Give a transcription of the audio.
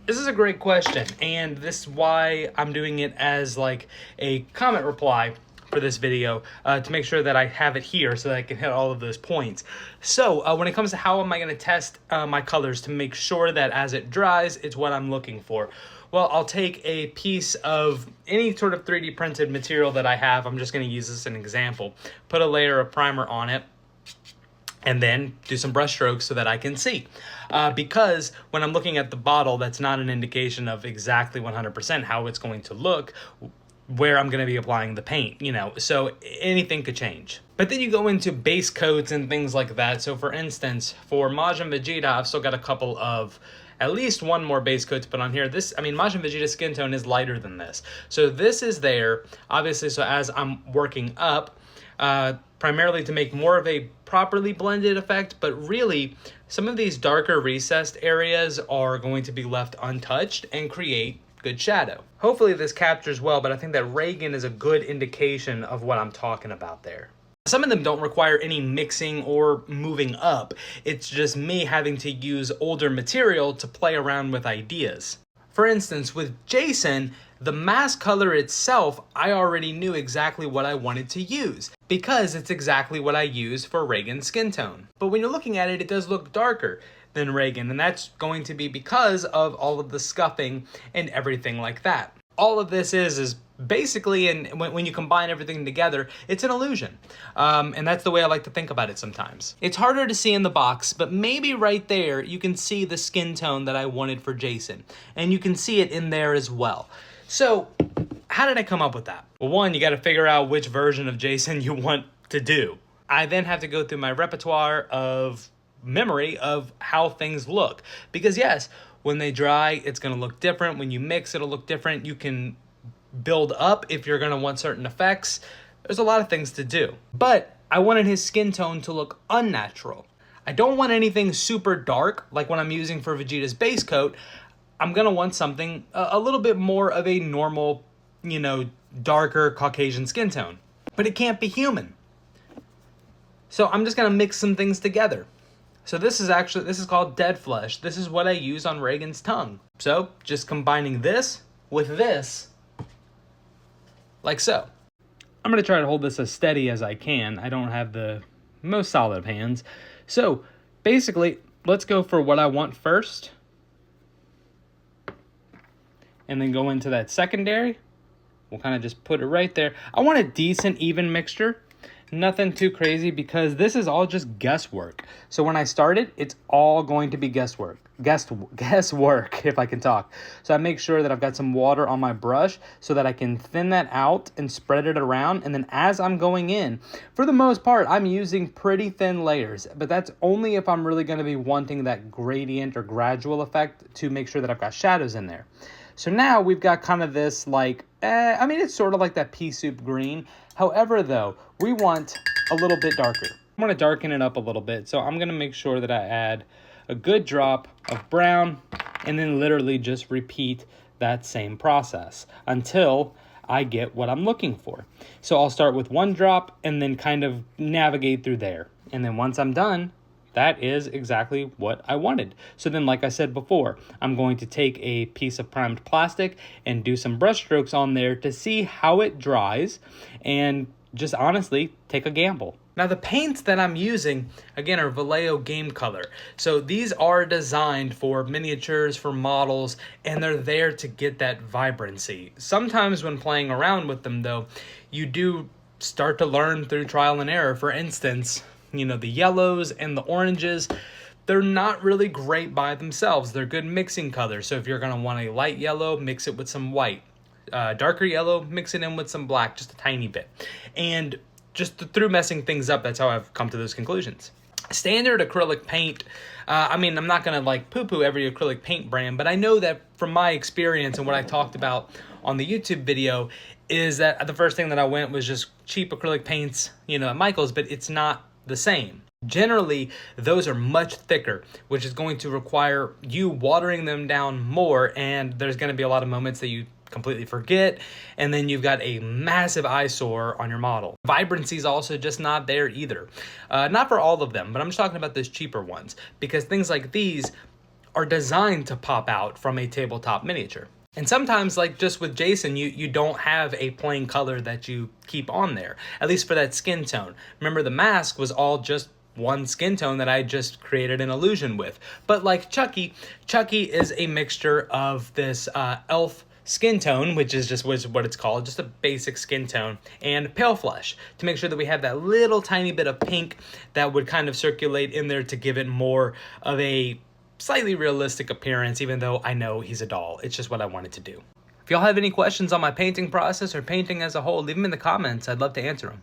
This is a great question, and this is why I'm doing it as like a comment reply for this video to make sure that I have it here so that I can hit all of those points. So when it comes to how am I going to test my colors to make sure that as it dries, it's what I'm looking for. Well, I'll take a piece of any sort of 3D printed material that I have. I'm just going to use this as an example. Put a layer of primer on it, and then do some brush strokes so that I can see. Because when I'm looking at the bottle, that's not an indication of exactly 100% how it's going to look, where I'm going to be applying the paint, so anything could change. But then you go into base coats and things like that. So for instance, for Majin Vegeta, I've still got a couple of at least one more base coat to put on here. Majin Vegeta's skin tone is lighter than this. So this is there, obviously, so as I'm working up, primarily to make more of a properly blended effect, but really some of these darker recessed areas are going to be left untouched and create good shadow. Hopefully this captures well, but I think that Reigen is a good indication of what I'm talking about there. Some of them don't require any mixing or moving up. It's just me having to use older material to play around with ideas. For instance, with Jason, the mask color itself, I already knew exactly what I wanted to use because it's exactly what I use for Reigen's skin tone. But when you're looking at it, it does look darker than Reigen, and that's going to be because of all of the scuffing and everything like that. All of this is basically, and when you combine everything together, it's an illusion. And that's the way I like to think about it sometimes. It's harder to see in the box, but maybe right there you can see the skin tone that I wanted for Jason. And you can see it in there as well. So how did I come up with that? Well, one, you got to figure out which version of Jason you want to do. I then have to go through my repertoire of memory of how things look. Because yes, when they dry, it's going to look different. When you mix, it'll look different. You can build up if you're going to want certain effects. There's a lot of things to do. But I wanted his skin tone to look unnatural. I don't want anything super dark like what I'm using for Vegeta's base coat. I'm going to want something a little bit more of a normal, darker Caucasian skin tone. But it can't be human. So I'm just going to mix some things together. So this is called Dead Flesh. This is what I use on Reigen's tongue. So just combining this with this, like so. I'm going to try to hold this as steady as I can. I don't have the most solid of hands. So basically, let's go for what I want first. And then go into that secondary. We'll kind of just put it right there. I want a decent, even mixture. Nothing too crazy because this is all just guesswork. So when I started, it's all going to be guesswork, if I can talk. So I make sure that I've got some water on my brush so that I can thin that out and spread it around. And then as I'm going in, for the most part, I'm using pretty thin layers, but that's only if I'm really going to be wanting that gradient or gradual effect to make sure that I've got shadows in there. So now we've got kind of this it's sort of like that pea soup green. However, though, we want a little bit darker. I want to darken it up a little bit. So I'm going to make sure that I add a good drop of brown and then literally just repeat that same process until I get what I'm looking for. So I'll start with one drop and then kind of navigate through there. And then once I'm done, that is exactly what I wanted. So then, like I said before, I'm going to take a piece of primed plastic and do some brush strokes on there to see how it dries and just honestly take a gamble. Now the paints that I'm using, again, are Vallejo Game Color. So these are designed for miniatures, for models, and they're there to get that vibrancy. Sometimes when playing around with them, though, you do start to learn through trial and error. For instance, the yellows and the oranges, they're not really great by themselves. They're good mixing colors. So if you're going to want a light yellow, mix it with some white. Darker yellow, mix it in with some black, just a tiny bit. And just through messing things up, that's how I've come to those conclusions. Standard acrylic paint, I'm not going to poo-poo every acrylic paint brand, but I know that from my experience and what I talked about on the YouTube video is that the first thing that I went was just cheap acrylic paints, at Michael's, but it's not the same. Generally, those are much thicker, which is going to require you watering them down more, and there's going to be a lot of moments that you completely forget, and then you've got a massive eyesore on your model. Vibrancy is also just not there either. Not for all of them, but I'm just talking about those cheaper ones, because things like these are designed to pop out from a tabletop miniature. And sometimes, like just with Jason, you don't have a plain color that you keep on there, at least for that skin tone. Remember, the mask was all just one skin tone that I just created an illusion with. But like Chucky is a mixture of this elf skin tone, which is just what it's called, just a basic skin tone, and pale flesh, to make sure that we have that little tiny bit of pink that would kind of circulate in there to give it more of a slightly realistic appearance, even though I know he's a doll. It's just what I wanted to do. If y'all have any questions on my painting process or painting as a whole, leave them in the comments. I'd love to answer them.